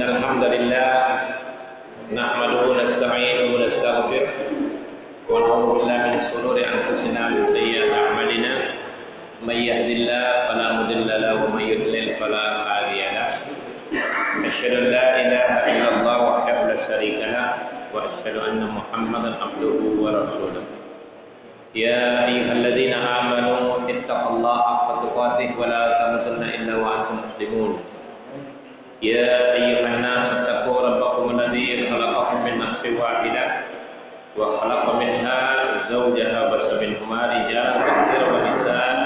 Innal hamdalillah nahmaduhu wa nasta'inuhu wa nastaghfiruh wa na'udzu billahi min shururi anfusina wa min sayyiati a'malina may yahdihillahu fala mudilla lahu wa may yudlil fala hadiya lahu asyhadu an la ilaha illallah wahdahu la syarika lahu wa asyhadu anna Muhammadan abduhu wa rasuluh. Ya ayyuhalladzina amanu ittaqullaha haqqa tuqatih wa la tamutunna illa wa antum muslimun. Ya ayyuhan nas ittaqu rabbakum alladzi khalaqakum min nafsin wahidah wa khalaqa minha zawjaha wa bassa minhuma rijalan katsiran wa nisaan.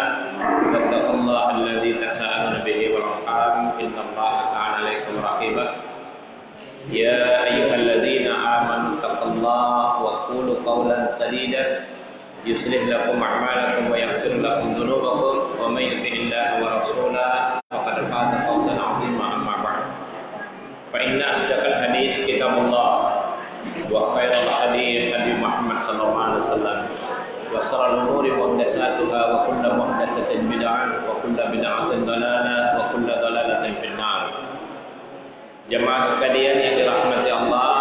Wattaqullaha alladzi tasaaluna bihi wal arham innallaha kana 'alaykum raqiba. Ya ayyuhalladzina amanu ittaqullaha wa qulu qawlan sadida yuslih lakum a'malakum wa yaghfir lakum dhunubakum wa may yuti'illaha wa rasulahu faqad faza fawzan 'azima. Amma ba'd, fa inna asdaqal hadits kitabullah wa khairal hadi hadi Muhammad sallallahu alaihi wasallam wa sharral umuri muhdatsatuha wa kullu muhdatsatin bid'ah wa kullu bid'atin dhalalah wa kullu dhalalatin fin nar. Jemaah sekalian yang dirahmati Allah,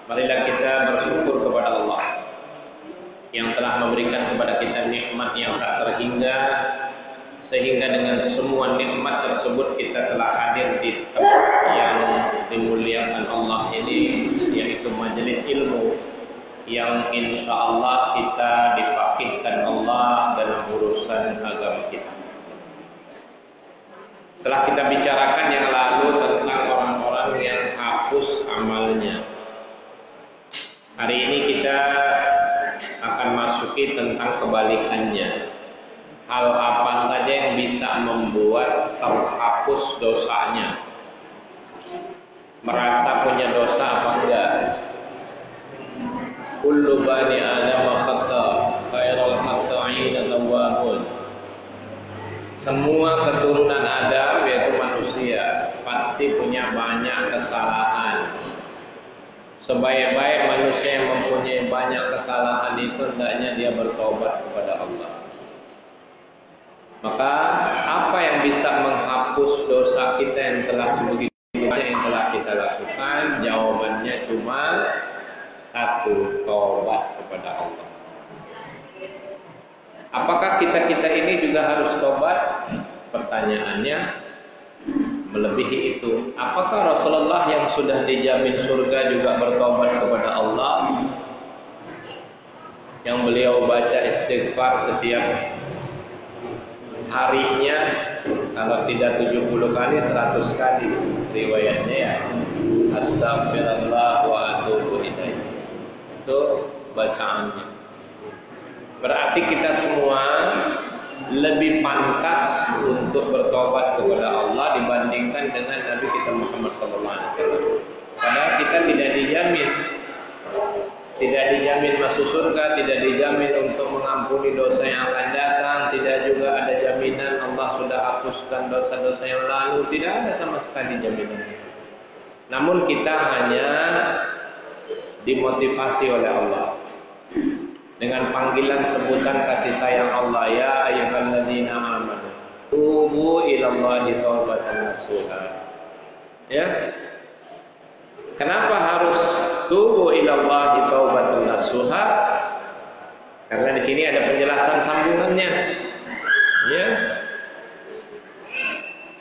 marilah kita bersyukur kepada Allah yang telah memberikan kepada kita nikmat yang tak terhingga, sehingga dengan semua nikmat tersebut kita telah hadir di tempat yang dimuliakan Allah ini, yaitu majelis ilmu yang insya Allah kita dipakihkan Allah dalam urusan agama kita. Telah kita bicarakan yang lalu tentang orang-orang yang hapus amalnya. Hari ini kita akan masuki tentang kebalikannya. Hal apa saja yang bisa membuat terhapus dosanya? Merasa punya dosa apa enggak? Kullu bani Adam khata, khairul khata'in tawwabun. Semua keturunan Adam, yaitu manusia, pasti punya banyak kesalahan. Sebaik-baik manusia yang mempunyai banyak kesalahan itu hendaknya dia bertobat kepada Allah. Maka apa yang bisa menghapus dosa kita yang telah sebegitu banyak yang telah kita lakukan? Jawabannya cuma satu, tobat kepada Allah. Apakah kita ini juga harus tobat? Pertanyaannya melebihi itu. Apakah Rasulullah yang sudah dijamin surga juga bertobat kepada Allah? Yang beliau baca istighfar setiap harinya, kalau tidak 70 kali 100 kali riwayatnya ya. Astagfirullah wa atubu ilaih. Itu bacaannya. Berarti kita semua lebih pantas untuk bertobat kepada Allah dibandingkan dengan Nabi kita Muhammad SAW. Padahal kita tidak dijamin masuk surga, tidak dijamin untuk mengampuni dosa yang akan datang, tidak juga ada jaminan Allah sudah hapuskan dosa-dosa yang lalu, tidak ada sama sekali jaminan. Namun kita hanya dimotivasi oleh Allah dengan panggilan sebutan kasih sayang Allah, ya ayyuhalladzina amanu tubu ilallahi taubatan nasuha. Ya. Kenapa harus tubu ilallahi taubatan nasuha? Karena di sini ada penjelasan sambungannya. Ya.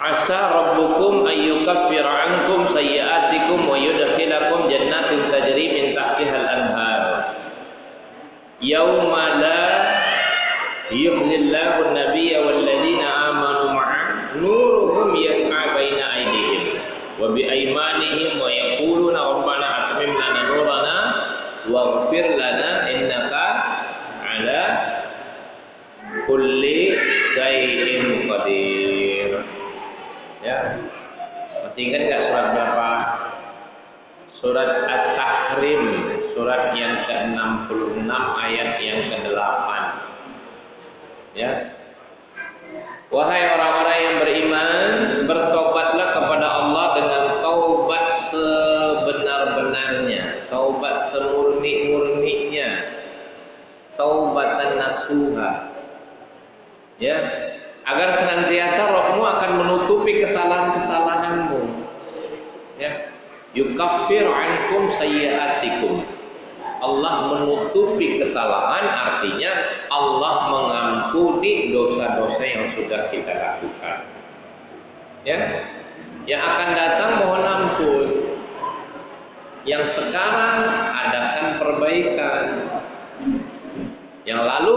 Asa rabbukum ayyukaffira ankum sayyi'atikum wa yudkhilakum jannatin tajri min tahtihal anhar. Yauma la yukhzillahu an-nabiyya wal ladzina amanu ma'a nuruhum yas'a baina aydihim wa bi aymanihim wa yaquluna rabbana atmim lana nurana waghfir lana innaka ala kulli syai'in qadir. Ya. Masih ingat enggak surat berapa? Surat At-Tahrim, surat yang ke-66 ayat yang ke-8. Ya. Wahai orang-orang yang beriman, bertobatlah kepada Allah dengan taubat sebenar-benarnya, taubat semurni-murninya, taubatan nasuha. Ya, agar senantiasa rohmu akan menutupi kesalahan-kesalahanmu. Yukaffir ankum sayyi'atikum. Allah menutupi kesalahan, artinya Allah mengampuni dosa-dosa yang sudah kita lakukan. Ya, yang akan datang mohon ampun. Yang sekarang adakan perbaikan. Yang lalu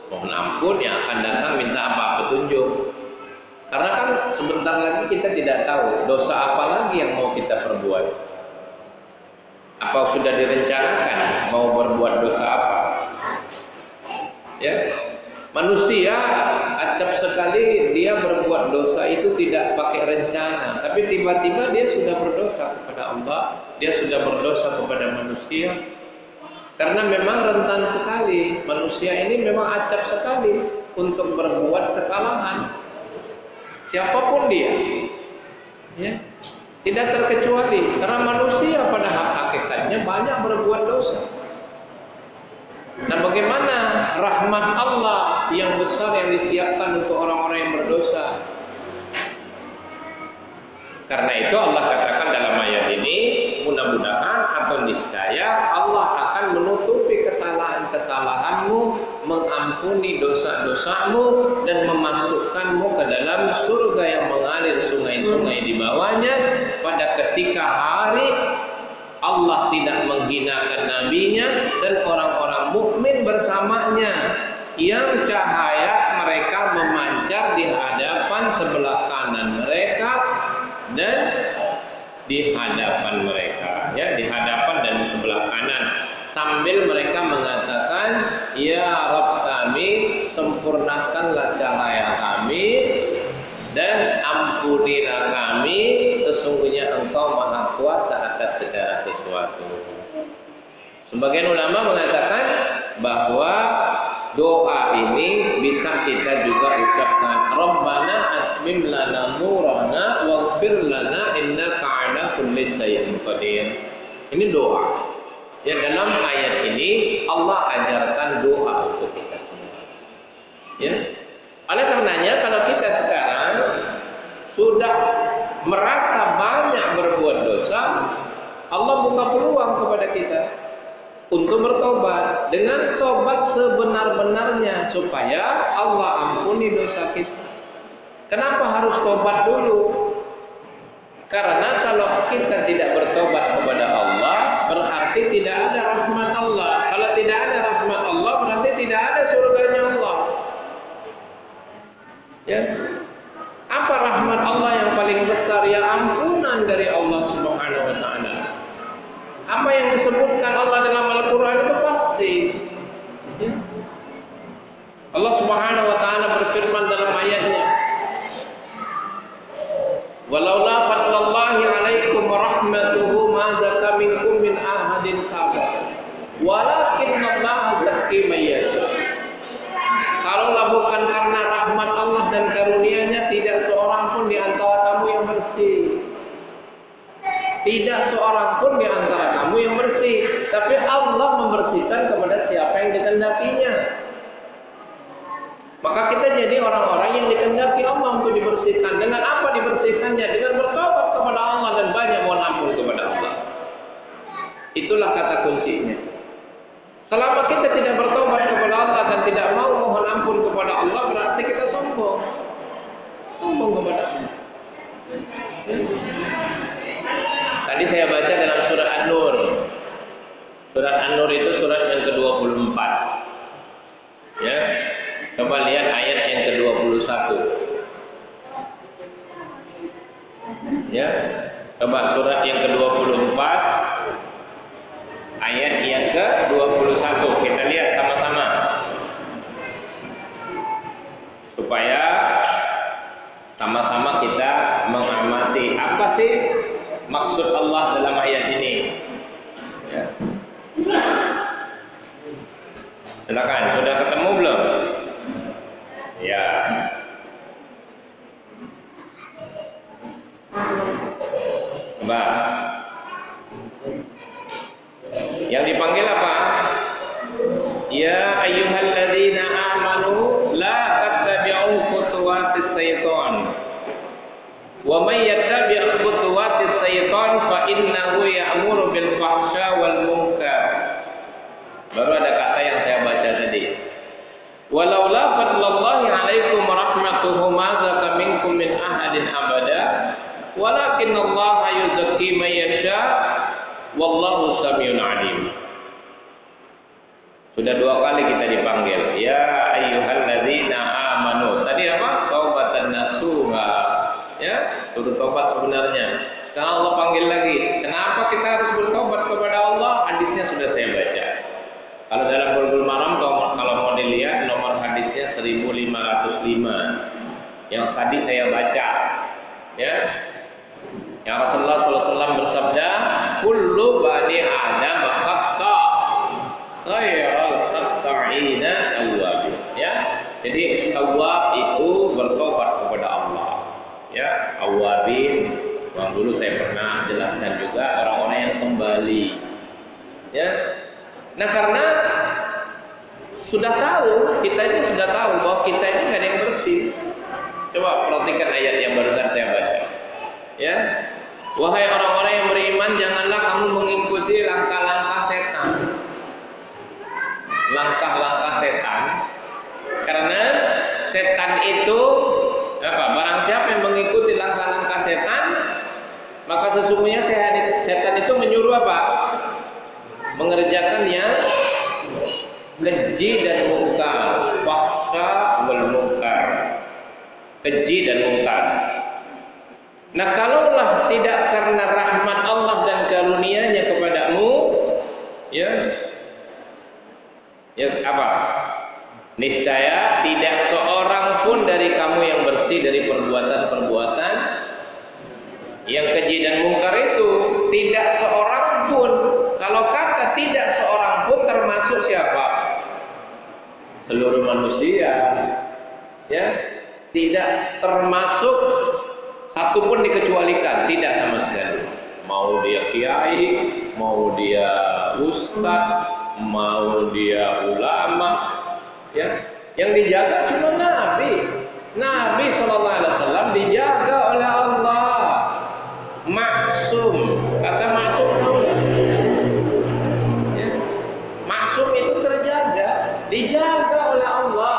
mohon ampun, yang akan datang minta apa? Petunjuk. Karena kan sebentar lagi kita tidak tahu dosa apa lagi yang mau kita perbuat. Apa sudah direncanakan mau berbuat dosa apa? Ya, manusia acap sekali dia berbuat dosa itu tidak pakai rencana, tapi tiba-tiba dia sudah berdosa kepada Allah, dia sudah berdosa kepada manusia. Karena memang rentan sekali, manusia ini memang acap sekali untuk berbuat kesalahan. Siapapun dia, ya, tidak terkecuali. Karena manusia pada hakikatnya banyak berbuat dosa. Nah, bagaimana rahmat Allah yang besar yang disiapkan untuk orang-orang yang berdosa? Karena itu Allah katakan dalam ayat ini, mudah-mudahan atau niscaya Allah akan menutupi kesalahan-kesalahanmu, mengampuni dosa-dosamu, dan memasukkanmu ke dalam surga yang mengalir sungai-sungai di bawahnya pada ketika hari Allah tidak menghinakan nabinya dan orang-orang mukmin bersamanya, yang cahaya mereka memancar di hadapan sebelah kanan mereka dan di hadapan mereka, ya, di hadapan dan di sebelah kanan, sambil mereka mengatakan, ya Rabb kami, sempurnakanlah cahaya kami dan ampunilah kami, sesungguhnya Engkau Maha Kuasa atas segala sesuatu. Sebagian ulama mengatakan bahwa doa ini bisa kita juga ucapkan, Rabbana asmim lana nurana waghfir lana innaka ala kulli syai'in qadir. Ini doa. Ya, dalam ayat ini Allah ajarkan doa untuk kita semua. Ya. Oleh karenanya kalau kita sekarang sudah merasa banyak berbuat dosa, Allah buka peluang kepada kita untuk bertobat dengan tobat sebenar-benarnya supaya Allah ampuni dosa kita. Kenapa harus tobat dulu? Karena kalau kita tidak bertobat kepada Allah, berarti tidak ada rahmat Allah. Kalau tidak ada rahmat Allah, berarti tidak ada surganya Allah. Ya. Apa rahmat Allah yang paling besar? Ya ampunan dari Allah Subhanahu wa taala. Apa yang disebutkan Allah dalam Al-Quran itu pasti. Ya. Allah Subhanahu wa taala berfirman dalam ayatnya, walaula fadlallahi alaikum wa rahmatuhu ma zaka minkum min ahadin sabar walakinnallaha zakki man yasha. Kalaulah bukan karena rahmat Allah dan karunia-Nya, tidak seorang pun di antara kamu yang bersih. Tidak seorang pun di antara kamu yang bersih, tapi Allah membersihkan kepada siapa yang dikehendakinya. Maka kita jadi orang-orang yang dikehendaki Allah untuk dibersihkan. Dengan apa dibersihkannya? Dengan bertobat kepada Allah dan banyak mohon ampun kepada Allah. Itulah kata kuncinya. Selama kita tidak bertobat kepada Allah dan tidak mau mohon ampun kepada Allah, berarti kita sombong. Sombong kepada Allah. Tadi saya baca dalam surat An-Nur. Surat An-Nur itu surat yang ke-24. Ya. Coba lihat ayat yang ke-21. Ya. Coba surat yang ke-24 ayat yang ke-21. Kita lihat sama-sama. Supaya sama-sama kita mengamati apa sih maksud Allah dalam ayat ini. Ya. Silakan, sudah ketemu belum? Ya. Coba. Yang dipanggil apa? Ya ayyuhalladzina amanu la tattabi'u khutuwatis syaitan. Wa may yattabi' khutuwatis syaitan fa innahu ya'muru bil fahsya wal munkar. Baru ada kata yang saya baca tadi. Walaula fadlullahi 'alaikum wa rahmatuhu ma zaka minkum min ahadin abada, walakinallaha yuzakki man yasha, wallahu samiun 'alim. Sudah 2 kali kita dipanggil. Ya ayyuhalladzina amanu. Tadi apa? Taubatan nasuha. Ya, suruh tobat sebenarnya. Sekarang Allah panggil lagi. Kenapa kita harus bertobat kepada Allah? Hadisnya sudah saya baca. Kalau dalam Bulughul Maram, kalau mau dilihat nomor hadisnya 1505. Yang tadi saya baca. Ya. Yang Rasulullah SAW bersabda, "Kullu bani Adam khata, khairul khata'ina tawwabin." Ya. Jadi tawwab itu bertobat kepada Allah. Ya, awabin. Yang dulu saya pernah jelaskan juga orang-orang yang kembali. Ya. Nah, karena sudah tahu, kita ini sudah tahu bahwa kita ini nggak ada yang bersih. Coba perhatikan ayat yang barusan saya baca. Ya. Wahai orang-orang yang beriman, janganlah kamu mengikuti langkah-langkah setan. Langkah-langkah setan. Karena setan itu apa? Barang siapa yang mengikuti langkah-langkah setan, maka sesungguhnya setan itu menyuruh apa? Mengerjakan yang keji dan mungkar, fahsya wal munkar, keji dan mungkar. Nah, kalaulah tidak karena rahmat Allah dan karunia-Nya kepadamu, ya apa? Niscaya tidak seorang pun dari kamu yang bersih dari perbuatan-perbuatan yang keji dan mungkar itu. Tidak seorang pun. Kalau kata tidak seorang pun termasuk siapa? Seluruh manusia. Ya, tidak termasuk satu pun dikecualikan, tidak sama sekali. Mau dia kiai, mau dia ustadz, mau dia ulama, ya, yang dijaga cuma Nabi. Nabi SAW dijaga oleh Allah, maksum. Kata maksum, ya, maksum itu terjaga, dijaga oleh Allah.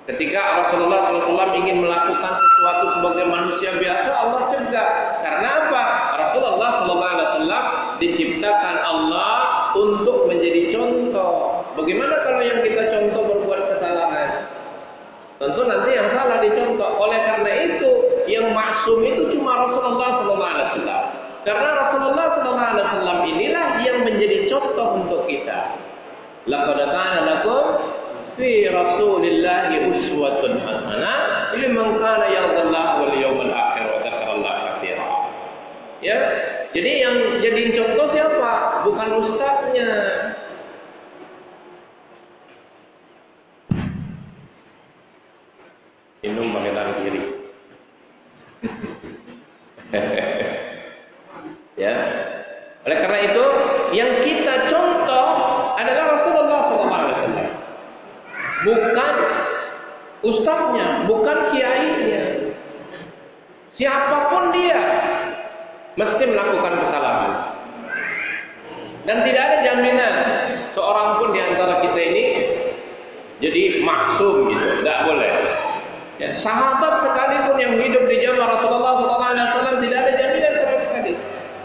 Ketika Rasulullah SAW ingin melakukan sesuatu sebagai manusia biasa, Allah cegah. Karena apa? Rasulullah SAW diciptakan Allah untuk menjadi contoh. Bagaimana kalau yang kita contoh berbuat kesalahan? Tentu nanti yang salah dicontoh. Oleh karena itu, yang maksum itu cuma Rasulullah SAW. Karena Rasulullah SAW inilah yang menjadi contoh untuk kita. Laqad kana lakum fi Rasulillahi uswatun hasanah liman kana yarjullaha wal yawmal akhir wa dzakarallaha katsira. Ya, jadi yang jadiin contoh siapa? Bukan ustadznya. Minum pakai tangan kiri. Ya. Oleh karena itu, yang kita contoh adalah Rasulullah SAW. Bukan ustadznya, bukan kiainya. Siapapun dia mesti melakukan kesalahan. Dan tidak ada jaminan seorang pun di antara kita ini jadi maksum gitu, tidak boleh. Ya, sahabat sekalipun yang hidup di zaman Rasulullah SAW tidak ada jaminan sama sekali.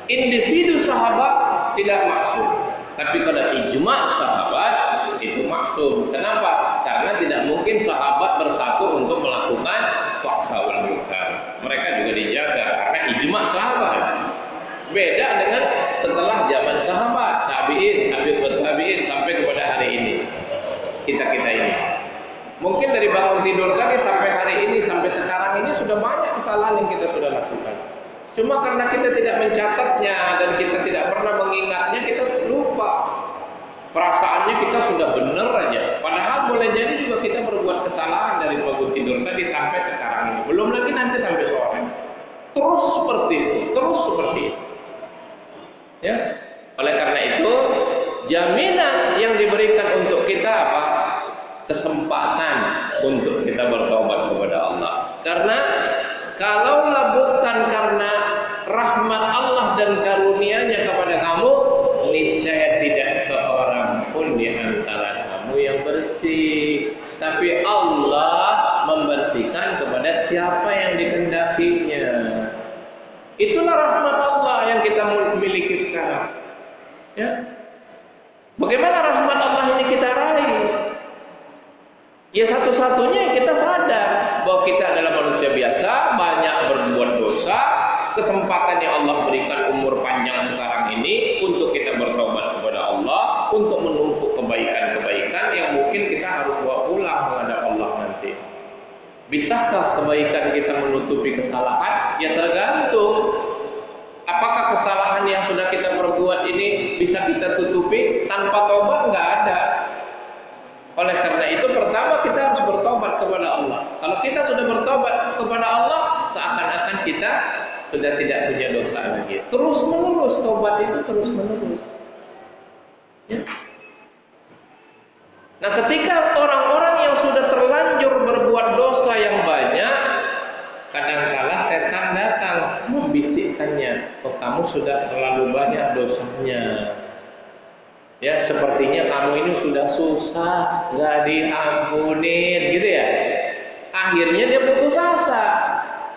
Individu sahabat tidak maksum, tapi kalau ijma sahabat itu maksum. Kenapa? Karena tidak mungkin sahabat bersatu untuk melakukan fahsya wal munkar. Mereka juga dijaga karena ijma sahabat. Beda dengan setelah zaman sahabat, tabi'in, tabi'in sampai kepada hari ini. Kita ini. Mungkin dari bangun tidur tadi sampai hari ini, sampai sekarang ini sudah banyak kesalahan yang kita sudah lakukan. Cuma karena kita tidak mencatatnya dan kita tidak pernah mengingatnya, kita lupa. Perasaannya kita sudah benar aja. Padahal boleh jadi juga kita berbuat kesalahan dari bangun tidur tadi sampai sekarang ini. Belum lagi nanti sampai sore. Terus seperti itu, terus seperti itu. Ya. Oleh karena itu, jaminan yang diberikan untuk kita apa? Kesempatan untuk kita bertobat kepada Allah. Karena kalaulah bukan karena rahmat Allah dan karunia-Nya kepada kamu, niscaya tidak seorang pun di antara kamu yang bersih. Tapi Allah membersihkan kepada siapa yang dikehendakinya. Itulah rahmat Allah yang kita miliki sekarang. Ya. Bagaimana rahmat Allah ini kita raih? Ya satu-satunya kita sadar bahwa kita adalah manusia biasa, banyak berbuat dosa. Kesempatan yang Allah berikan umur panjang sekarang ini untuk kita bertobat kepada Allah, untuk menumpuk kebaikan-kebaikan yang mungkin kita harus bawa pulang menghadap Allah nanti. Bisakah kebaikan kita menutupi kesalahan? Ya tergantung. Apakah kesalahan yang sudah kita perbuat ini bisa kita tutupi? Tanpa tobat nggak ada. Oleh karena itu pertama kita harus bertobat kepada Allah. Kalau kita sudah bertobat kepada Allah, seakan-akan kita sudah tidak punya dosa lagi. Terus menerus tobat itu terus menerus. Ya. Nah, ketika orang-orang yang sudah terlanjur berbuat dosa yang banyak, kadangkala setan datang membisikkannya, "Oh, kamu sudah terlalu banyak dosanya. Ya, sepertinya kamu ini sudah susah, nggak diampunin," gitu ya. Akhirnya dia putus asa.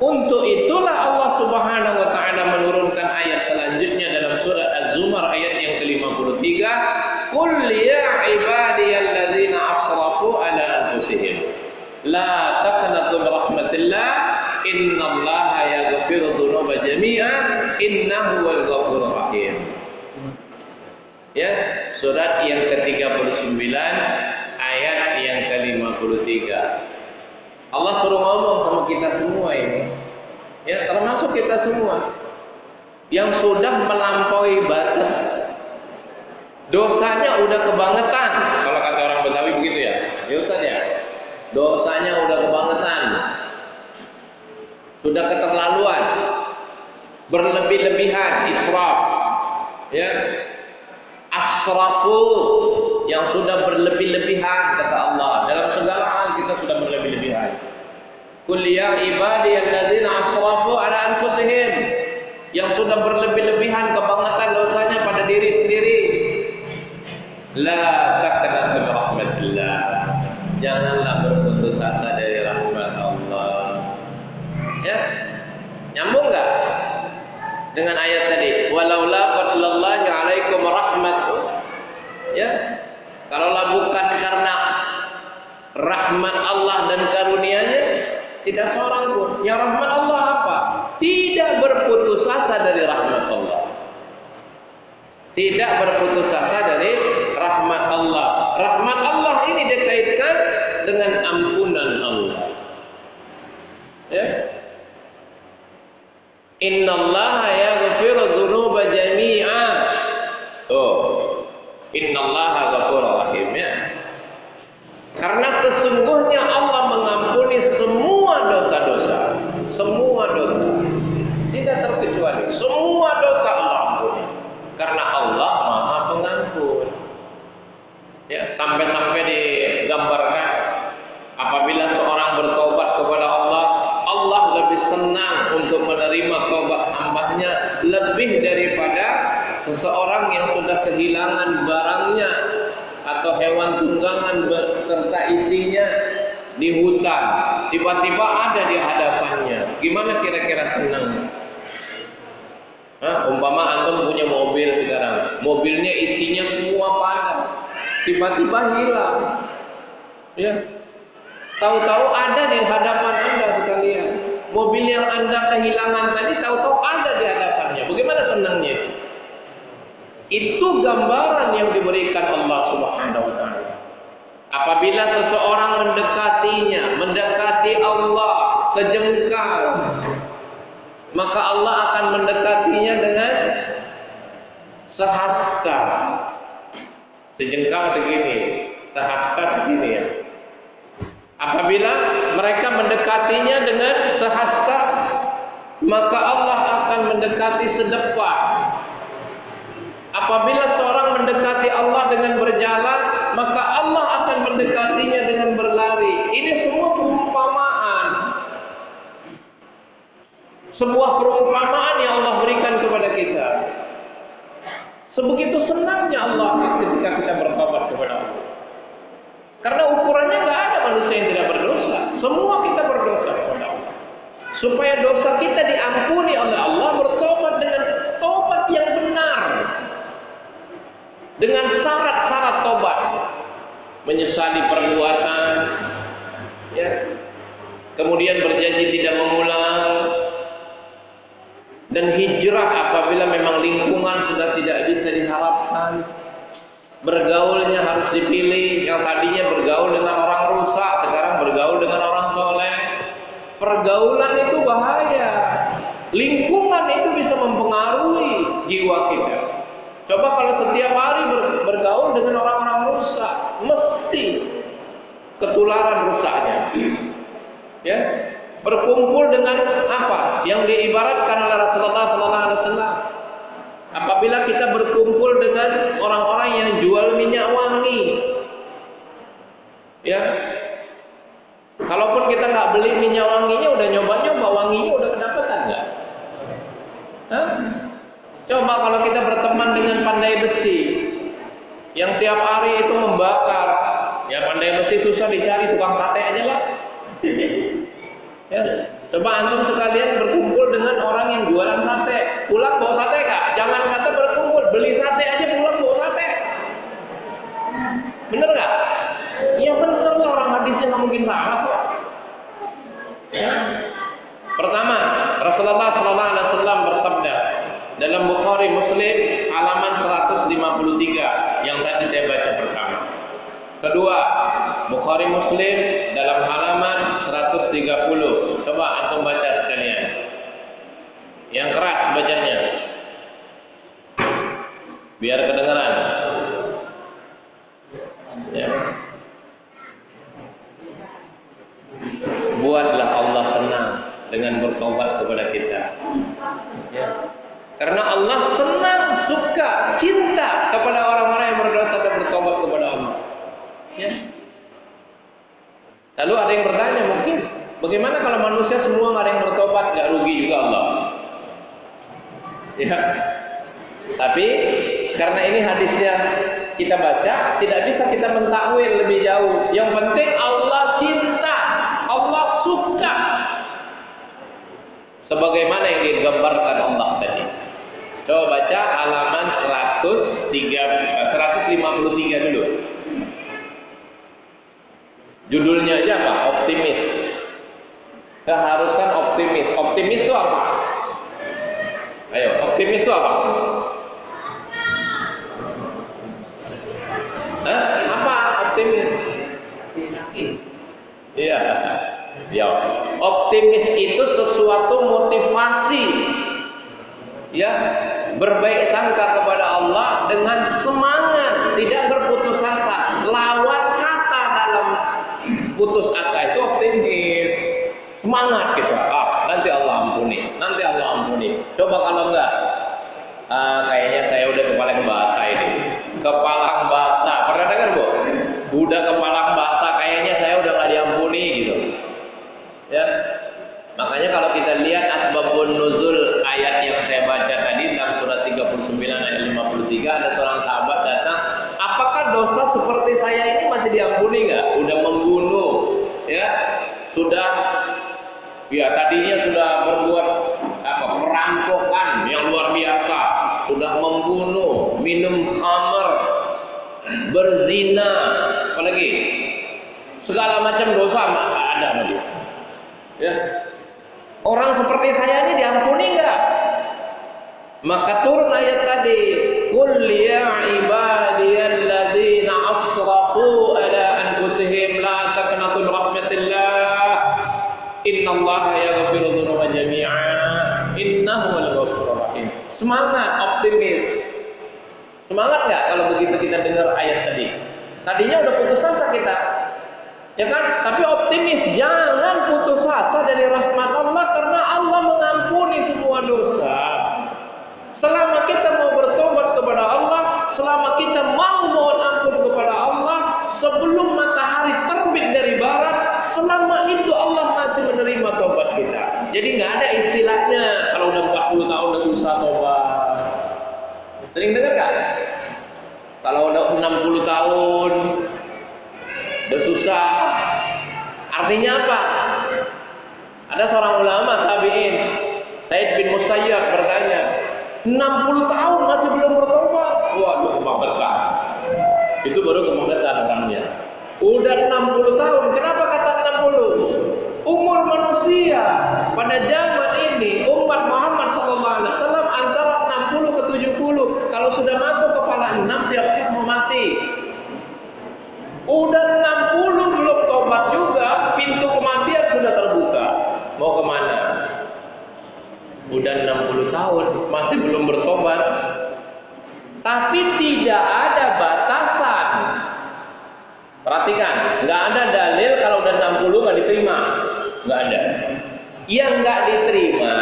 Untuk itulah Allah Subhanahu wa taala menurunkan ayat selanjutnya dalam surah Az-Zumar ayat yang ke-53, "Qul ya ibadiyalladzina asrafu ala anfusihim la taqnatu min rahmatillah innallaha yaghfiru dzunuba jami'an innahu huwal ghafurur rahim." Ya, surat yang ke-39 ayat yang ke-53. Allah suruh ngomong sama kita semua ini. Ya, termasuk kita semua yang sudah melampaui batas. Dosanya udah kebangetan. Kalau kata orang Betawi begitu ya. Ya Ustaz ya. Dosanya udah kebangetan. Sudah keterlaluan. Berlebih-lebihan, israf. Ya. Asrafu, yang sudah berlebih-lebihan kata Allah. Dalam segala hal kita sudah berlebih-lebihan. Qul ya ibadiyalladzina asrafu ala anfusihim, yang sudah berlebih-lebihan kebangetan dosanya pada diri sendiri. La taqnatu min rahmatillah, janganlah berputus asa dari rahmat Allah. Ya, nyambung enggak dengan ayat tadi? Walaula fadlullahi alaikum rahmatuh. Ya, kalaulah bukan karena rahmat Allah dan karunia-Nya, tidak seorang pun. Yang rahmat Allah apa? Tidak berputus asa dari rahmat Allah. Tidak berputus asa dari rahmat Allah. Rahmat Allah ini dikaitkan dengan ampunan Allah. Ya. Innallaha yaghfiru dzunuba jami'a. Oh. Innallaha ghafurur rahim, ya. Karena sesungguhnya Allah mengampuni semua dosa-dosa, semua dosa, tidak terkecuali. Semua dosa Allah ampuni, karena Allah Maha Pengampun. Ya, sampai-sampai digambarkan apabila seorang bertobat kepada Allah, Allah lebih senang untuk menerima taubat hambanya lebih daripada seseorang yang sudah kehilangan barangnya atau hewan tunggangan beserta isinya di hutan, tiba-tiba ada di hadapannya. Gimana kira-kira senang? Umpama antum punya mobil sekarang, mobilnya isinya semua padat, tiba-tiba hilang. Ya, tahu-tahu ada di hadapan anda sekalian. Mobil yang anda kehilangan tadi tahu-tahu ada di hadapannya. Bagaimana senangnya? Itu gambaran yang diberikan Allah Subhanahu wa taala. Apabila seseorang mendekati Allah sejengkal, maka Allah akan mendekatinya dengan sehasta. Sejengkal segini, sehasta segini ya. Apabila mereka mendekatinya dengan sehasta, maka Allah akan mendekati sedepan. Apabila seorang mendekati Allah dengan berjalan, maka Allah akan mendekatinya dengan berlari. Ini semua perumpamaan. Sebuah perumpamaan yang Allah berikan kepada kita. Sebegitu senangnya Allah ketika kita bertobat kepada Allah. Karena ukurannya nggak ada manusia yang tidak berdosa. Semua kita berdosa kepada Allah. Supaya dosa kita diampuni oleh Allah, bertobat dengan tobat yang benar. Dengan syarat-syarat tobat. Menyesali perbuatan, ya. Kemudian berjanji tidak mengulang, dan hijrah apabila memang lingkungan sudah tidak bisa diharapkan. Bergaulnya harus dipilih. Yang tadinya bergaul dengan orang rusak, sekarang bergaul dengan orang soleh. Pergaulan itu bahaya. Lingkungan itu bisa mempengaruhi jiwa kita. Coba kalau setiap hari bergaul dengan orang-orang rusak, mesti ketularan rusaknya. Ya, berkumpul dengan apa? Yang diibaratkan oleh Rasulullah SAW. Apabila kita berkumpul dengan orang-orang yang jual minyak wangi, ya, kalaupun kita nggak beli minyak wanginya, udah nyoba-nyoba wanginya, udah kedapatan nggak? Hah? Coba kalau kita berteman dengan pandai besi, yang tiap hari itu membakar, ya pandai besi susah dicari, tukang sate aja lah. Ya, coba antum sekalian berkumpul dengan orang yang jualan sate, pulang bawa sate kak? Jangan kata berkumpul, beli sate aja pulang bawa sate. Bener nggak? Ya bener lah, orang hadisnya nggak mungkin salah kok. Ya. Pertama, Rasulullah SAW bersabda dalam Bukhari Muslim halaman 153 yang tadi saya baca pertama. Kedua, Bukhari Muslim dalam halaman 130. Coba antum baca sekalian. Yang keras bacanya, biar kedengaran. Ya. Buatlah Allah senang dengan bertobat kepada kita. Ya. Karena Allah senang, suka, cinta kepada orang-orang yang berdosa dan bertobat kepada Allah. Ya. Lalu ada yang bertanya mungkin, bagaimana kalau manusia semua nggak ada yang bertobat, nggak rugi juga Allah? Ya. Tapi karena ini hadisnya kita baca, tidak bisa kita mentakwil lebih jauh. Yang penting Allah cinta, Allah suka, sebagaimana yang digambarkan Allah tadi. Coba baca halaman 153 dulu. Judulnya aja apa? Optimis. Keharusan optimis. Optimis itu apa? Ayo, optimis itu apa? Hah? Apa optimis? Iya. Ya. Optimis itu sesuatu motivasi. Ya, berbaik sangka kepada Allah dengan semangat, tidak berputus asa. Lawan kata dalam putus asa itu optimis. Semangat kita. Nanti Allah ampuni, nanti Allah ampuni. Coba kalau enggak, kayaknya saya udah kepalang basah ini. Kepalang basah, pernah dengar bu? Udah kepalang basah, kayaknya saya udah nggak diampuni gitu. Ya, makanya kalau kita lihat asbabun nuzul ayat yang saya baca tadi dalam surat 39 ayat 53, ada seorang sahabat datang, apakah dosa seperti saya ini masih diampuni nggak? Udah membunuh, ya, sudah, ya tadinya sudah berbuat perampokan yang luar biasa, sudah membunuh, minum khamr, berzina, apalagi segala macam dosa ada tadi. Ya. Orang seperti saya ini diampuni enggak? Maka turun ayat tadi, qul ya ibadiyalladzina asrafu ala anfusihim la taqnatu min rahmatillah innallaha yaghfiru dzunuba jami'a innahu wal ghafurur rahim. Semangat, optimis. Semangat enggak kalau begitu kita dengar ayat tadi? Tadinya udah putus asa kita. Ya kan? Tapi optimis, jangan putus asa dari rahmat Allah karena Allah mengampuni semua dosa. Selama kita mau bertobat kepada Allah, selama kita mau mohon ampun kepada Allah, sebelum matahari terbit dari barat, selama itu Allah masih menerima tobat kita. Jadi nggak ada istilahnya Sering dengar kan? Kalau udah 60 tahun, udah susah. Artinya apa? Ada seorang ulama tabi'in, Said bin Musayyab bertanya, 60 tahun masih belum bertobat. Waduh, kebangetan. Itu baru kebangetan orangnya. Udah 60 tahun. Kenapa kata 60? Umur manusia pada zaman ini, umat Muhammad SAW antara 60 ke 70. Kalau sudah masuk kepala 6, siap-siap mau mati. Udah 60 belum tobat juga, pintu kematian sudah terbuka. Mau kemana? Udah 60 tahun, masih belum bertobat. Tapi tidak ada batasan. Perhatikan, nggak ada dalil kalau udah 60 nggak diterima. Nggak ada. Yang nggak diterima,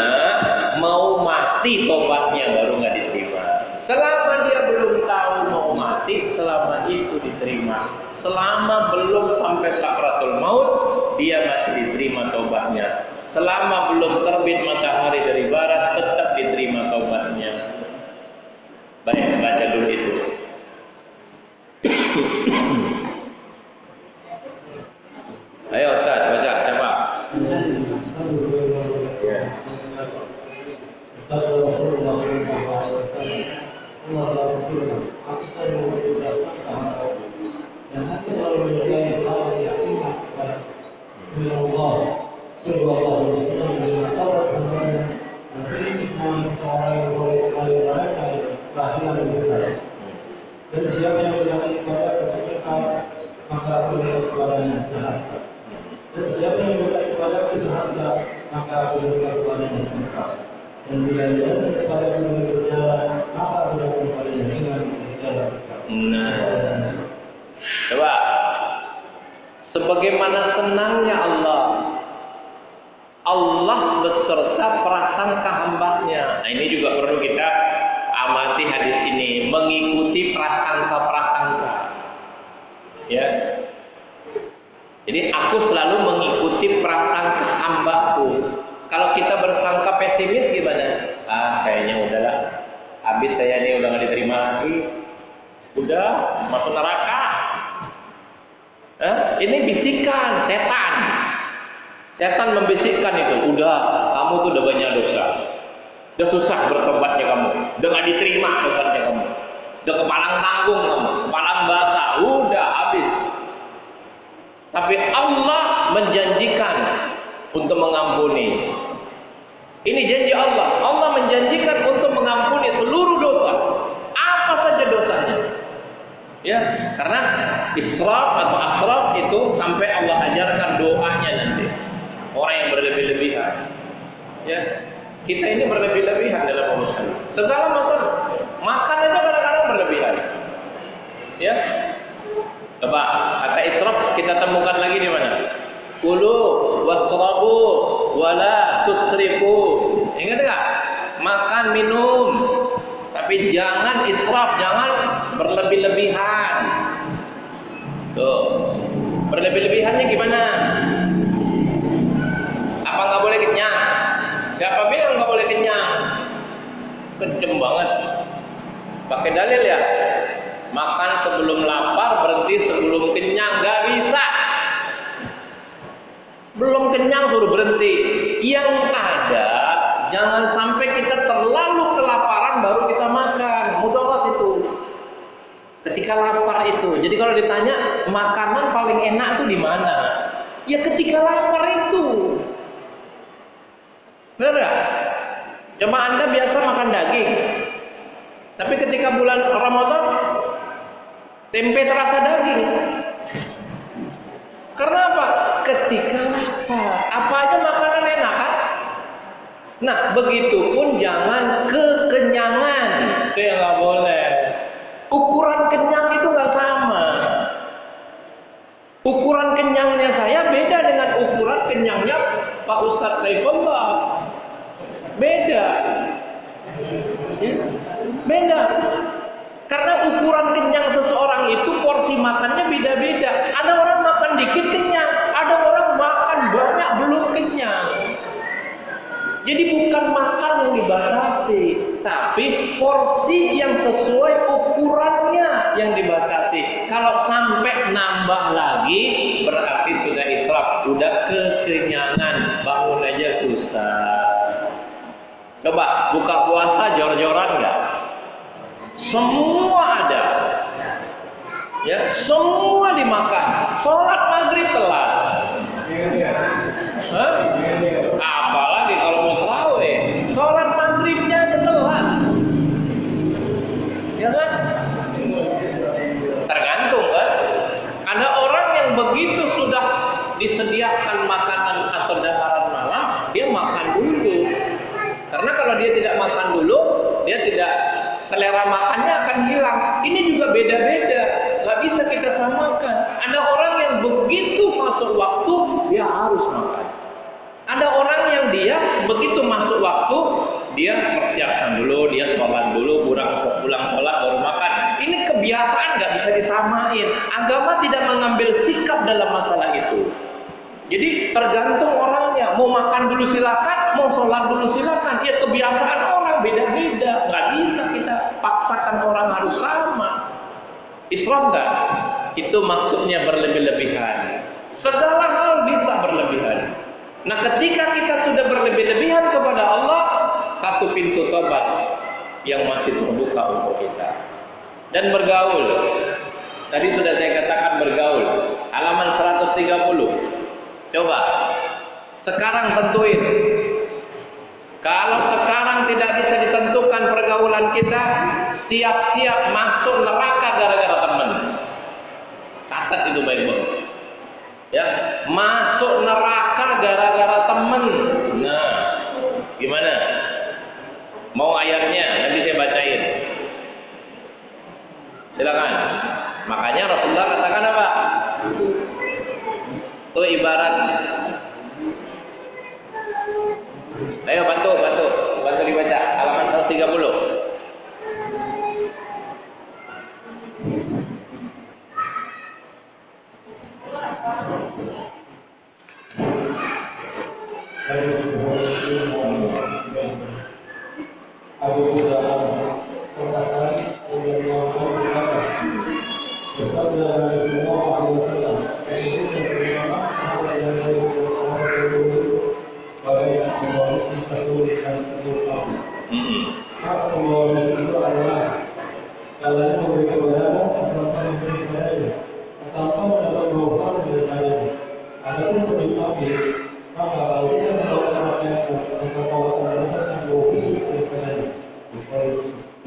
mau mati tobatnya baru nggak diterima. Selama dia belum tahu mau mati, selama itu diterima. Selama belum sampai sakratul maut, dia masih diterima tobatnya. Selama belum terbit matahari dari barat, tetap diterima tobatnya. Baik, baca dulu itu. Ayo Ustaz, baca. Siapa? Ya. Dan siapa yang berjanji kepada kesusahan, maka aku berikan kepadanya cahaya. Dan siapa yang berikan kepada kesusahan, maka aku berikan kepadanya cahaya. Dan bila dia kepada dengan berjalan, maka aku berikan kepadanya dengan berjalan. Nah, coba. Sebagaimana senangnya Allah beserta prasangka hambanya. Nah, ini juga perlu kita amati hadis ini, mengikuti prasangka-prasangka. Ya. Jadi aku selalu mengikuti prasangka hambaku. Kalau kita bersangka pesimis gimana? Kayaknya udahlah. Habis saya ini udah gak diterima lagi. Udah masuk neraka. Ini bisikan setan. Setan membisikkan itu. Udah, kamu tuh udah banyak dosa. Udah susah bertobatnya kamu. Udah gak diterima tobatnya kamu. Udah kepalang tanggung kamu. Kepalang basah. Udah habis. Tapi Allah menjanjikan untuk mengampuni. Ini janji Allah. Allah menjanjikan untuk mengampuni seluruh dosa. Apa saja dosanya. Ya, karena israf atau asraf itu sampai Allah ajarkan doanya nanti. Orang yang berlebih-lebihan. Ya. Kita ini berlebih-lebihan dalam urusan segala masalah. Makan itu kadang-kadang berlebihan. Ya. Coba kata israf kita temukan lagi di mana? Kulu wasrabu wala tusrifu. Ingat enggak? Makan, minum. Tapi jangan israf, jangan berlebih-lebihan. Tuh. Berlebih-lebihannya gimana? Apa enggak boleh kenyang? Siapa bilang nggak boleh kenyang? Kenceng banget. Pakai dalil ya. Makan sebelum lapar, berhenti sebelum kenyang. Nggak bisa. Belum kenyang suruh berhenti. Yang ada, jangan sampai kita terlalu kelaparan baru kita makan. Mudarat itu. Ketika lapar itu. Jadi kalau ditanya makanan paling enak itu di mana? Ya ketika lapar itu. Benar gak? Coba Anda biasa makan daging. Tapi ketika bulan Ramadan tempe terasa daging. Karena apa? Ketika lapar. Apa aja makanan enak kan? Nah, begitupun jangan kekenyangan. Itu yang gak boleh. Ukuran kenyang itu gak sama. Ukuran kenyangnya saya beda dengan ukuran kenyangnya Pak Ustadz Saifullah. Beda. Ya, beda. Karena ukuran kenyang seseorang itu porsi makannya beda-beda. Ada orang makan dikit kenyang, ada orang makan banyak belum kenyang. Jadi bukan makan yang dibatasi, tapi porsi yang sesuai ukurannya yang dibatasi. Kalau sampai nambah lagi, berarti sudah israf, sudah kekenyangan, bangun aja susah. Coba buka puasa jor-joran nggak? Semua ada, ya, semua dimakan. Sholat maghrib telat. Hah? Apalagi kalau mau tarawih, sholat maghribnya aja telat, ya kan? Tergantung kan. Ada orang yang begitu sudah disediakan makanan atau daharan malam, dia makan dulu. Karena kalau dia tidak makan dulu, dia tidak, selera makannya akan hilang. Ini juga beda-beda, nggak bisa kita samakan. Ada orang yang begitu masuk waktu, dia harus makan. Ada orang yang dia begitu masuk waktu, dia persiapkan dulu, dia sholat dulu, pulang sholat baru makan. Ini kebiasaan, nggak bisa disamain. Agama tidak mengambil sikap dalam masalah itu. Jadi tergantung orangnya, mau makan dulu silakan, mau sholat dulu silakan. Ya kebiasaan orang beda-beda, nggak bisa kita paksakan orang harus sama. Israf nggak? Itu maksudnya berlebih-lebihan. Segala hal bisa berlebihan. Nah, ketika kita sudah berlebih-lebihan kepada Allah, satu pintu tobat yang masih terbuka untuk kita. Dan bergaul. Tadi sudah saya katakan bergaul. Halaman 130. Coba sekarang tentuin. Kalau sekarang tidak bisa ditentukan pergaulan kita, siap-siap masuk neraka gara-gara teman. Catat itu baik-baik. Ya, masuk neraka gara-gara teman. Nah, gimana? Mau ayatnya? Nanti saya bacain. Silakan. Makanya Rasulullah katakan apa? Itu ibarat. Ayo bantu dibaca halaman 130.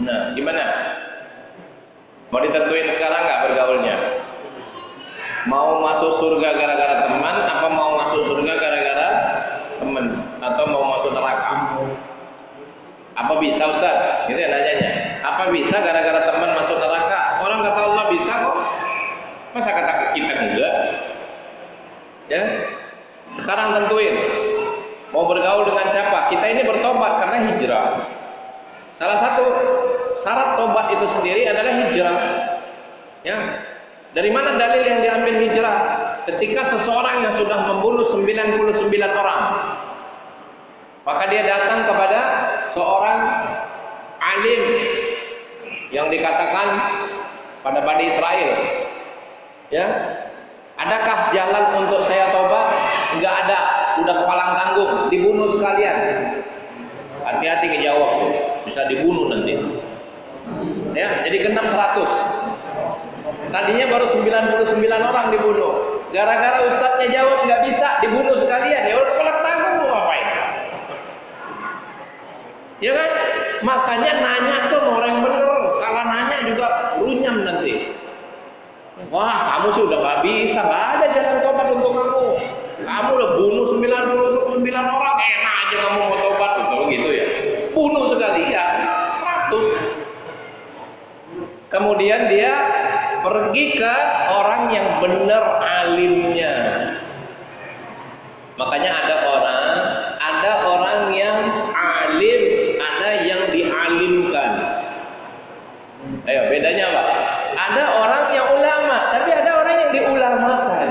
Nah, gimana? Mau ditentuin sekarang nggak bergaulnya? Mau masuk surga gara-gara teman, apa mau masuk surga gara-gara teman, atau mau masuk neraka? Apa bisa, Ustaz? Gitu ya nanyanya. Apa bisa gara-gara teman masuk neraka? Orang kata Allah bisa kok. Masa kata kita enggak? Ya. Sekarang tentuin. Mau bergaul dengan siapa? Kita ini bertobat karena hijrah. Salah satu syarat tobat itu sendiri adalah hijrah. Ya. Dari mana dalil yang diambil hijrah? Ketika seseorang yang sudah membunuh 99 orang, maka dia datang kepada seorang alim yang dikatakan pada Bani Israel. Ya. Adakah jalan untuk saya tobat? Enggak ada, udah kepalang tanggung, dibunuh sekalian. Hati-hati ngejawab tuh, bisa dibunuh nanti. Ya, jadi genap 100. Tadinya baru 99 orang dibunuh. Gara-gara ustadznya jawab nggak bisa, dibunuh sekalian. Ya udah kepalang tanggung, mau ngapain? Ya kan? Makanya nanya tuh orang yang bener, salah nanya juga runyam nanti. Wah, kamu sih udah nggak bisa, nggak ada jalan tobat untuk kamu. Kamu udah bunuh 99 orang, enak aja kamu mau tobat, betul gitu ya? Bunuh sekalian, 100. Kemudian dia pergi ke orang yang benar alimnya. Makanya ada orang yang alim, ada yang dialimkan. Ayo, bedanya apa? Ada orang yang ulama, tapi ada orang yang diulamakan.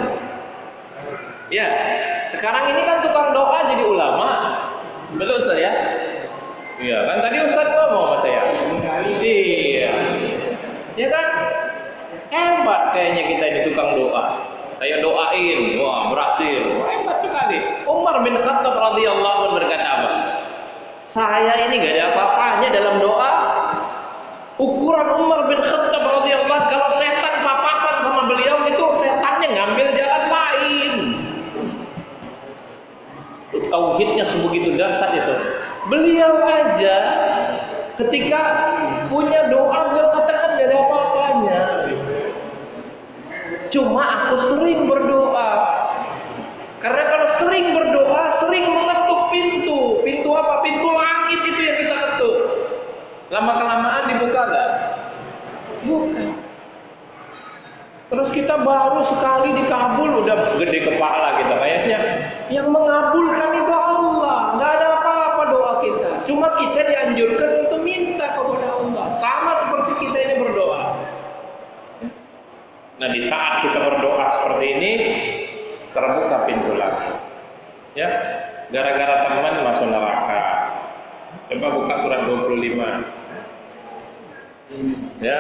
Ya, sekarang ini kan tukang doa jadi ulama. Betul Ustaz ya? Ya kan tadi Ustaz ngomong sama saya. Iya. Ya kan? Hebat kayaknya kita ini tukang doa. Saya doain, wah berhasil. Wah, hebat sekali. Umar bin Khattab radhiyallahu anhu berkata apa? Saya ini gak ada apa-apanya dalam doa. Ukuran Umar bin Khattab radhiyallahu anhu, kalau setan papasan sama beliau itu setannya ngambil jalan lain. Tauhidnya sebegitu dahsyat itu. Beliau aja ketika punya doa beliau katakan gak ada apa-apanya. Cuma aku sering berdoa. Karena kalau sering berdoa, sering mengetuk pintu. Pintu apa? Pintu langit itu yang kita ketuk. Lama-kelamaan dibuka gak? Bukan. Terus kita baru sekali dikabul, udah gede kepala kita kayaknya. Yang mengabulkan itu Allah. Gak ada apa-apa doa kita. Cuma kita dianjurkan untuk minta kepada Allah. Sama seperti kita ini berdoa. Nah, di saat kita berdoa seperti ini, terbuka pintu lagi. Ya, gara-gara teman masuk neraka. Coba buka surat 25. Ya,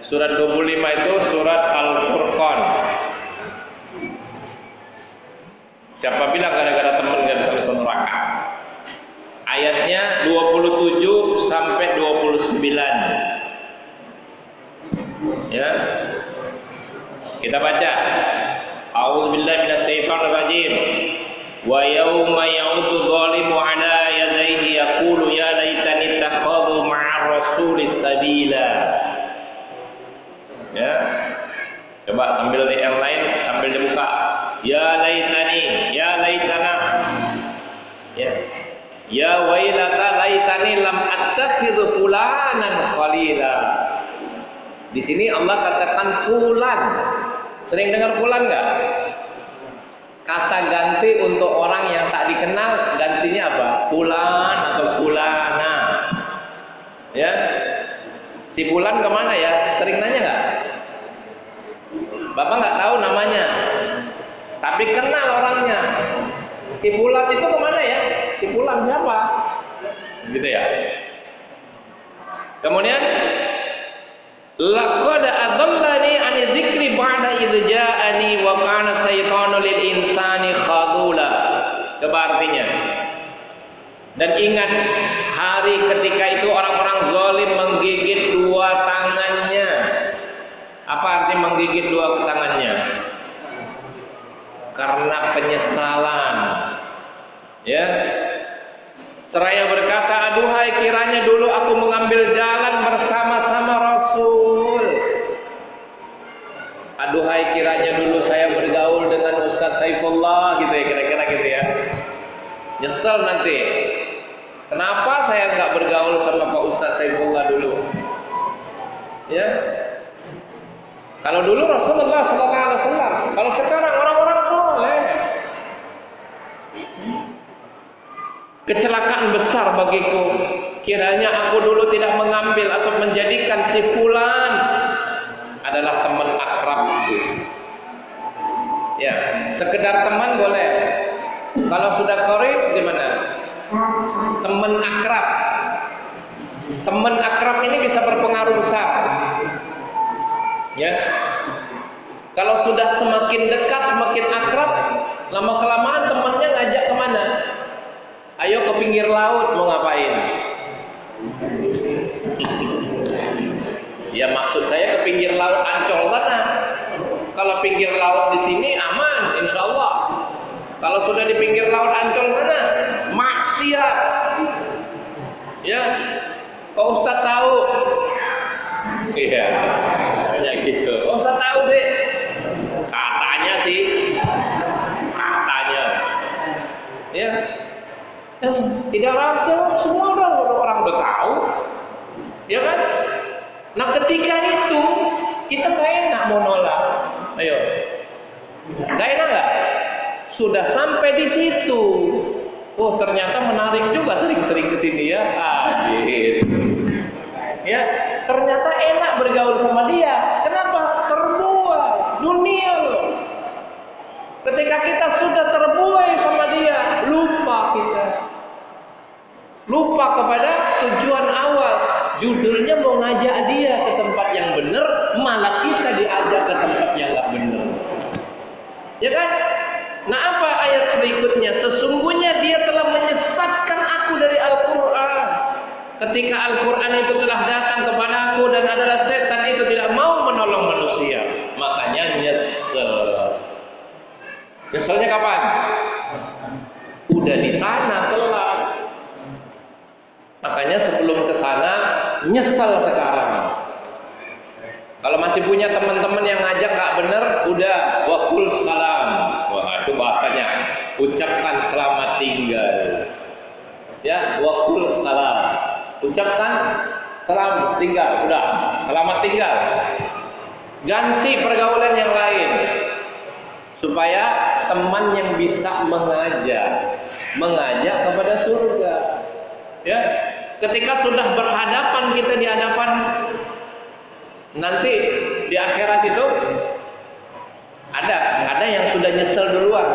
surat 25 itu surat Al-Furqan. Siapa bilang gara-gara teman nggak bisa masuk neraka? Ayatnya 27 sampai 29. Ya. Kita baca. A'udzubillahi minasyaitonir rajim. Wa yauma ya'udzu dzalimu 'ala yadayhi yaqulu ya laitani ittakhadhu ma'ar rasuli sabila. Ya. Coba sambil yang lain sambil dibuka. Ya laitani, ya laitana. Ya. Ya wailata laitani lam attakhidhu fulanan khalila. Di sini Allah katakan fulan. Sering dengar fulan nggak? Kata ganti untuk orang yang tak dikenal, gantinya apa? Fulan atau fulana. Ya, si fulan kemana ya? Sering nanya nggak? Bapak nggak tahu namanya, tapi kenal orangnya. Si fulan itu kemana ya? Si fulan siapa? Gitu ya. Kemudian laqad adallani an dzikri ba'da idz ja'ani wa kana syaitanu lil insani khadula. Coba artinya. Dan ingat hari ketika itu orang-orang zalim menggigit dua tangannya. Apa arti menggigit dua tangannya? Karena penyesalan. Ya. Seraya berkata, aduhai kiranya dulu aku mengambil jalan bersama-sama Rasul. Aduhai kiranya dulu saya bergaul dengan Ustaz Saifullah, gitu ya, kira-kira gitu ya. Nyesel nanti. Kenapa saya nggak bergaul sama Pak Ustaz Saifullah dulu? Ya. Kalau dulu Rasulullah SAW, kalau sekarang orang-orang soleh. Kecelakaan besar bagiku. Kiranya aku dulu tidak mengambil atau menjadikan si fulan adalah teman akrabku. Ya, sekedar teman boleh. Kalau sudah qarib gimana? Teman akrab. Teman akrab ini bisa berpengaruh besar. Ya. Kalau sudah semakin dekat, semakin akrab, lama-kelamaan temannya ngajak kemana? Ayo ke pinggir laut, mau ngapain? Ya maksud saya ke pinggir laut Ancol sana. Kalau pinggir laut di sini aman, insya Allah. Kalau sudah di pinggir laut Ancol sana, maksiat. Ya, Pak Ustadz tahu. Iya, ya gitu. Pak Ustadz tahu sih. Katanya sih, katanya. Ya. Ya, tidak rahasia, semua orang udah tahu, ya kan? Nah ketika itu kita nggak enak mau nolak, ayo, nggak enak nggak? Sudah sampai di situ, oh ternyata menarik juga sering-sering kesini ya, yes. Ya ternyata enak bergaul sama dia, kenapa? Terbuai dunia loh. Ketika kita sudah terbuai sama dia, lupa kita. lupa kepada tujuan awal. Judulnya mau ngajak dia ke tempat yang benar, malah kita diajak ke tempat yang nggak benar. Ya kan? Nah, apa ayat berikutnya? Sesungguhnya dia telah menyesatkan aku dari Al-Quran. Ketika Al-Quran itu telah datang kepada aku dan adalah setan itu tidak mau menolong manusia, makanya nyesel. Nyeselnya kapan? Udah di sana telat. Makanya sebelum ke sana nyesel sekarang. Kalau masih punya teman-teman yang ngajak nggak bener, udah wakul salam. Wah, itu bahasanya. Ucapkan selamat tinggal. Ya, wakul salam. Ucapkan selamat tinggal. Udah, selamat tinggal. Ganti pergaulan yang lain. Supaya teman yang bisa mengajak kepada surga. Ya, ketika sudah berhadapan kita di hadapan nanti di akhirat itu ada yang sudah nyesel duluan.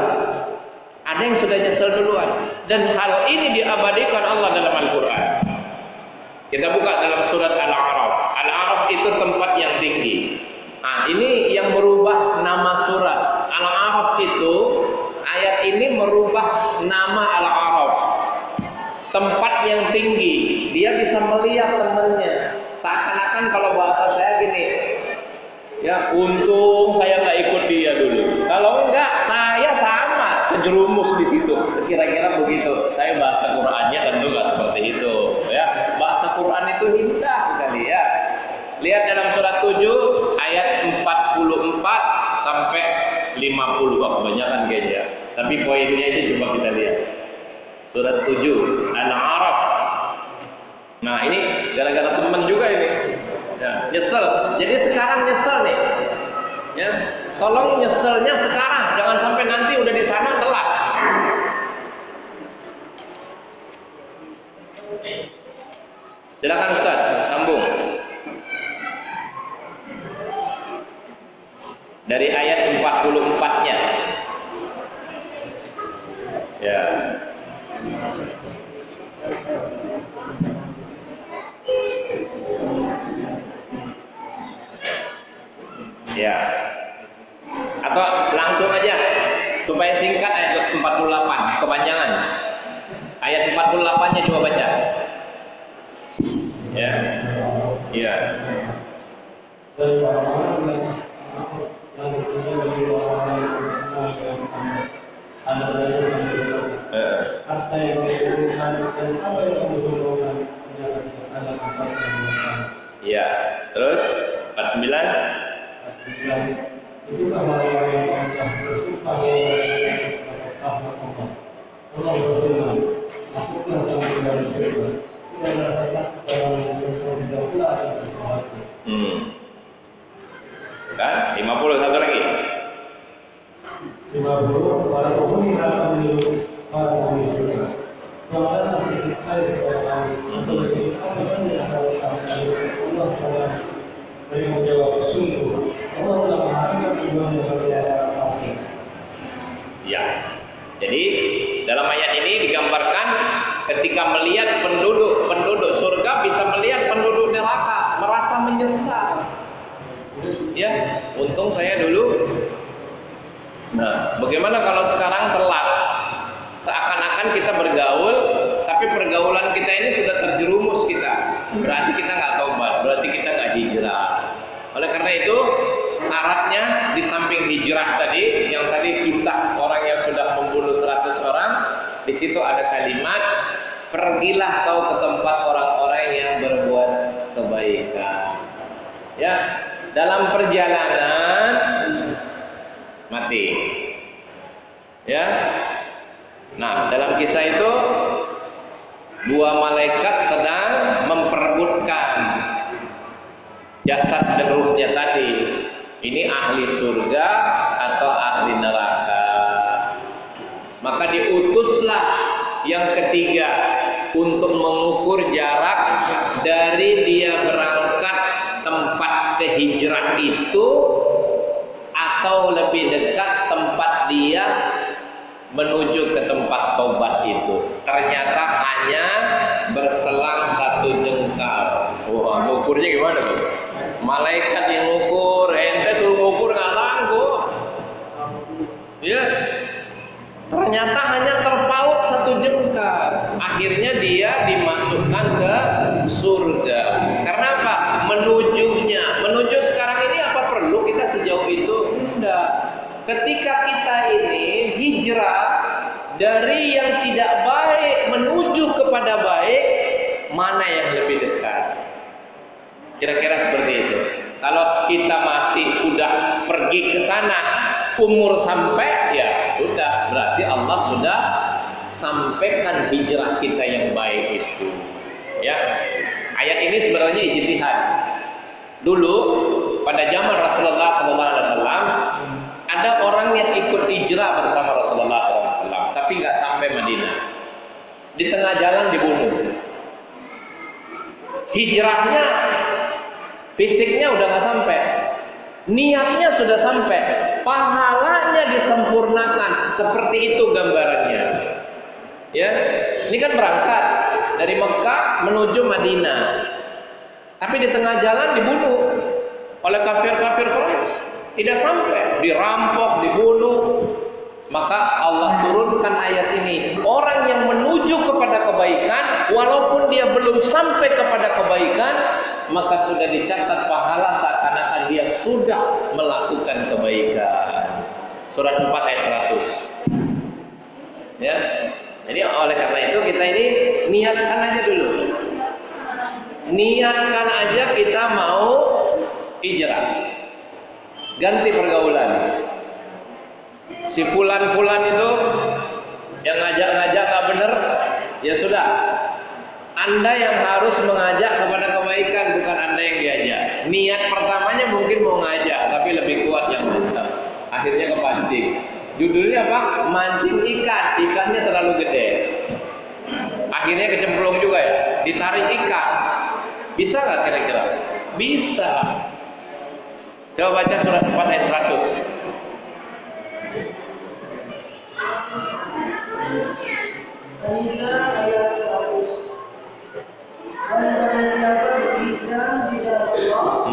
Ada yang sudah nyesel duluan, dan hal ini diabadikan Allah dalam Al-Qur'an. Kita buka dalam surat Al-A'raf. Al-A'raf itu tempat yang tinggi. Nah, ini yang merubah nama surat. Al-A'raf itu ayat ini merubah nama Al-A'raf. Tempat yang tinggi. Dia bisa melihat temannya. Seakan-akan kalau bahasa saya gini, ya untung saya nggak ikut dia dulu. Kalau enggak, saya sama terjerumus di situ. Kira-kira begitu. Saya bahasa Qur'annya tentu nggak seperti itu. Ya, bahasa Qur'an itu indah sekali ya. Lihat dalam surat 7 ayat 44 sampai 50. Wah, kebanyakan kayaknya. Tapi poinnya ini coba kita lihat. Surat 7 Al-A'raf. Nah, ini gara-gara teman juga ini. Ya, nyesel. Jadi sekarang nyesel nih. Ya, tolong nyeselnya sekarang, jangan sampai nanti udah di sana telat. Silakan Ustaz, sambung. Dari ayat 44-nya. Ya. Ya. Atau langsung aja supaya singkat ayat 48, kepanjangan. Ayat 48-nya coba baca. Ya. Iya. Ya, terus 49. Kan? 50 satu lagi. 50 para penghuni akan menyuruh para penghuni surga. Kalau nanti kita untuk apa yang harus Allah telah menjawab sungguh Allah telah mengharapkan tujuan yang berbeda. Ya. Jadi dalam ayat ini digambarkan ketika melihat penduduk surga bisa melihat penduduk neraka merasa menyesal. Ya, untung saya dulu. Nah, bagaimana kalau sekarang telat? Seakan-akan kita bergaul, tapi pergaulan kita ini sudah terjerumus kita. Berarti kita nggak taubat, berarti kita nggak hijrah. Oleh karena itu, syaratnya di samping hijrah tadi, yang tadi kisah orang yang sudah membunuh 100 orang, di situ ada kalimat, pergilah kau ke tempat orang-orang yang berbuat kebaikan. Ya, dalam perjalanan mati. Ya. Nah, dalam kisah itu dua malaikat sedang memperebutkan jasad dan ruhnya tadi. Ini ahli surga atau ahli neraka. Maka diutuslah yang ketiga untuk mengukur jarak dari dia berangkat tempat kehijrah itu atau lebih dekat tempat dia menuju ke tempat tobat itu. Ternyata hanya Malaikat yang ngukur, ente suruh ngukur nggak sanggup. Ya, ternyata hanya terpaut 1 jengkal. Akhirnya dia dimasukkan ke surga. Karena apa? Menuju sekarang ini apa perlu kita sejauh itu? Enggak. Ketika kita ini hijrah dari yang tidak baik menuju kepada baik, mana yang lebih dekat? Kira-kira seperti itu. Kalau kita masih sudah pergi ke sana, umur sampai, ya sudah, berarti Allah sudah sampaikan hijrah kita yang baik itu. Ya, ayat ini sebenarnya ijtihad. Dulu pada zaman Rasulullah SAW ada orang yang ikut hijrah bersama Rasulullah SAW, tapi nggak sampai Madinah. Di tengah jalan dibunuh. Hijrahnya, fisiknya udah nggak sampai, niatnya sudah sampai, pahalanya disempurnakan. Seperti itu gambarannya. Ya, ini kan berangkat dari Mekah menuju Madinah, tapi di tengah jalan dibunuh oleh kafir-kafir Quraisy. Tidak sampai, dirampok, dibunuh. Maka Allah turunkan ayat ini. Orang yang menuju kepada kebaikan, walaupun dia belum sampai kepada kebaikan, maka sudah dicatat pahala seakan-akan dia sudah melakukan kebaikan. Surat 4 ayat 100. Ya. Jadi oleh karena itu kita ini niatkan aja dulu. Niatkan aja kita mau hijrah. Ganti pergaulan. Si fulan-fulan itu yang ngajak-ngajak gak bener, ya sudah. Anda yang harus mengajak kepada kebaikan, bukan Anda yang diajak. Niat pertamanya mungkin mau ngajak, tapi lebih kuat yang mantap. Akhirnya kepancing. Judulnya apa? Mancing ikan. Ikannya terlalu gede. Akhirnya kecemplung juga ya. Ditarik ikan. Bisa nggak kira-kira? Bisa. Coba baca surat 4 ayat 100. An-Nisa ayat 100. Dan pada siapa berhijrah di jalan Allah,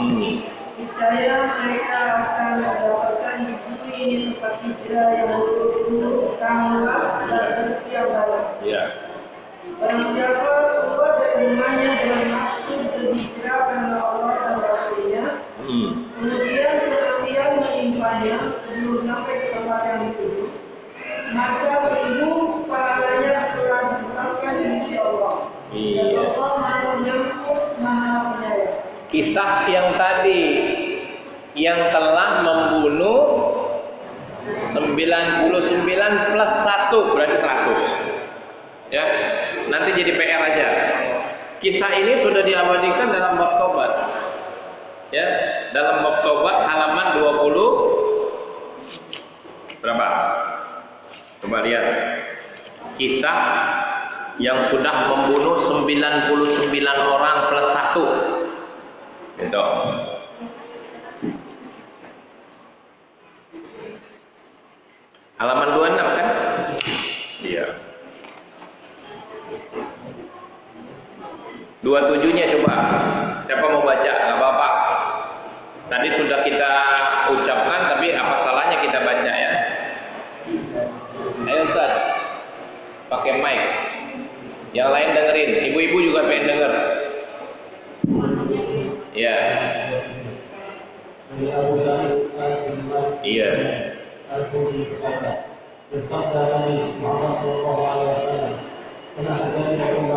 niscaya mereka akan mendapatkan di bumi ini tempat hijrah yang luas, luas dan rezeki yang banyak. Barang siapa keluar dari rumahnya dengan maksud berhijrah karena Allah dan Rasulnya, kemudian penantian menimpanya sebelum sampai ke tempat yang dituju, maka sungguh pahalanya telah ditetapkan di sisi Allah. Dan Allah Maha Penyayang, Maha Penyayang. Kisah yang tadi, yang telah membunuh 99 plus 1 berarti 100. Ya, nanti jadi PR aja. Kisah ini sudah diabadikan dalam bab Tobat. Ya, dalam bab Tobat halaman 20 berapa? Coba lihat. Kisah yang sudah membunuh 99 orang plus 1. Gitu. Halaman 26 kan? Iya. 27-nya coba. Siapa mau baca? Gak apa-apa. Tadi sudah kita ucapkan, tapi apa salahnya kita baca ya? Ayo Ustaz, pakai mic. Yang lain dengerin. Ibu-ibu juga pengen denger. Iya. Iya. Bersabda Nabi Muhammad SAW, pernah terjadi dalam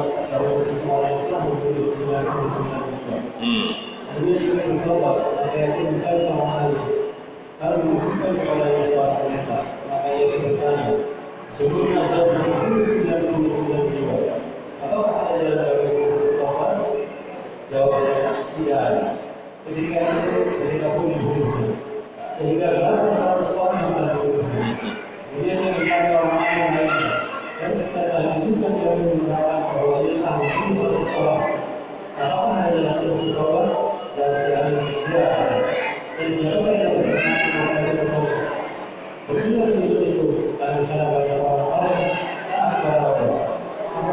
Dia juga mencoba supaya aku mencari sama Ali. Lalu menghubungkan kepada Yahya Muhammad, maka ia bertanya, sebelumnya saya berhubung dan jiwa. Apakah ada jalan bagi bertobat? Jawabnya tidak ada. Ketika itu mereka pun dibunuh. Sehingga berapa 100 orang yang telah dibunuh. Kemudian dia bertanya orang yang lainnya. Dan kita tadi juga dia mengatakan bahwa ia telah membunuh 100 orang. Apakah ada jalan bertobat? Dan jalan tidak ada. Dan siapa yang berkenan kepada bertobat? Begitu itu dan misalnya banyak orang taat kepada Allah. Maka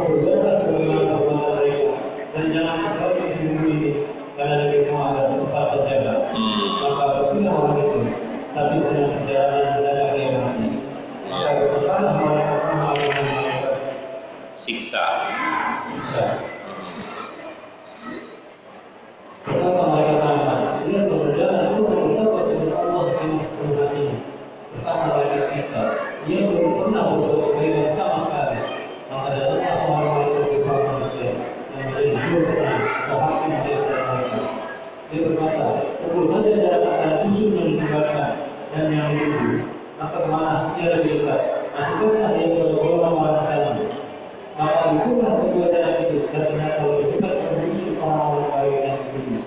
siksa. Pertama mereka tamat, dia berjalan untuk bertobat kepada Allah dengan penuh hatinya. Pertama mereka siksa, dia belum pernah berbuat kebaikan sama sekali. Maka datanglah seorang malaikat kepada manusia yang menjadi juru tenang atau hakim di antara mereka. Dia berkata, pukul saja dalam antara musuh yang ditinggalkan dan yang dibunuh. Maka kemana ia lebih dekat? Masukkanlah dia kepada golongan orang sana. Maka dikurang kedua jalan itu dan ternyata lebih dekat menuju orang-orang baik yang dibunuh.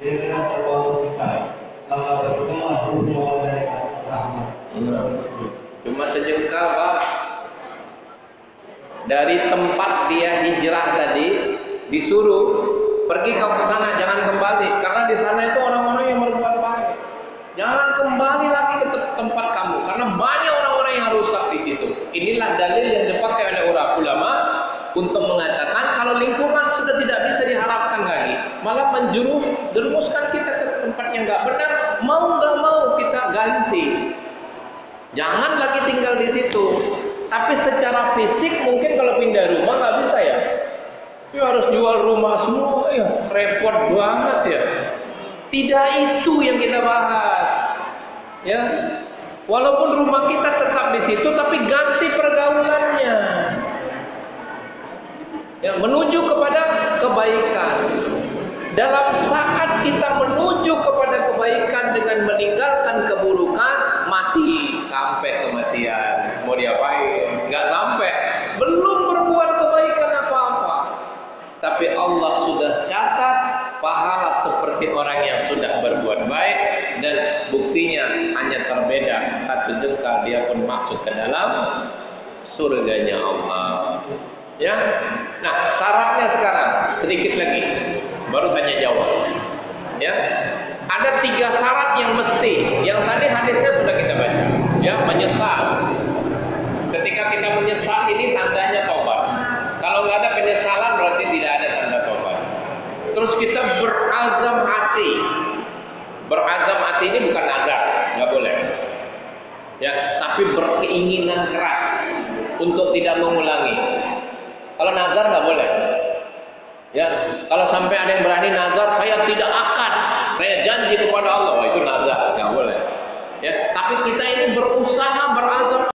Dia kena terbawa singkat. Maka berpeganlah ruhnya orang mereka rahmat. Cuma sejengkal, Pak. Dari tempat dia hijrah tadi disuruh pergi kau ke sana, jangan kembali, karena di sana itu orang-orang yang berbuat baik. Jangan kembali lagi ke tempat kamu, karena banyak orang-orang yang rusak di situ. Inilah dalil yang dipakai oleh orang ulama untuk mengatakan kalau lingkungan sudah tidak bisa diharapkan lagi, malah menjerumuskan kita ke tempat yang nggak benar, mau nggak mau kita ganti. Jangan lagi tinggal di situ. Tapi secara fisik mungkin kalau pindah rumah nggak bisa ya. Ya harus jual rumah semua ya, repot banget ya. Tidak itu yang kita bahas. Ya. Walaupun rumah kita tetap di situ tapi ganti pergaulannya. Ya, menuju kepada kebaikan. Dalam saat kita menuju kepada kebaikan dengan meninggalkan keburukan, mati sampai kematian. Mau diapain? Nggak sampai. Belum berbuat kebaikan apa-apa. Tapi Allah sudah catat pahala seperti orang yang sudah berbuat baik, dan buktinya hanya terbeda satu jengkal dia pun masuk ke dalam surganya Allah. Ya. Nah, syaratnya sekarang sedikit lagi. Baru tanya jawab. Ya. Ada 3 syarat yang mesti. Yang tadi hadisnya sudah kita baca. Ya, menyesal. Ketika kita menyesal ini tandanya tobat. Kalau nggak ada penyesalan berarti tidak ada tanda tobat. Terus kita berazam hati. Berazam hati ini bukan nazar, nggak boleh. Ya, tapi berkeinginan keras untuk tidak mengulangi. Kalau nazar nggak boleh. Ya, kalau sampai ada yang berani nazar, saya tidak akan, saya janji kepada Allah, itu nazar, nggak boleh. Ya, tapi kita ini berusaha berazam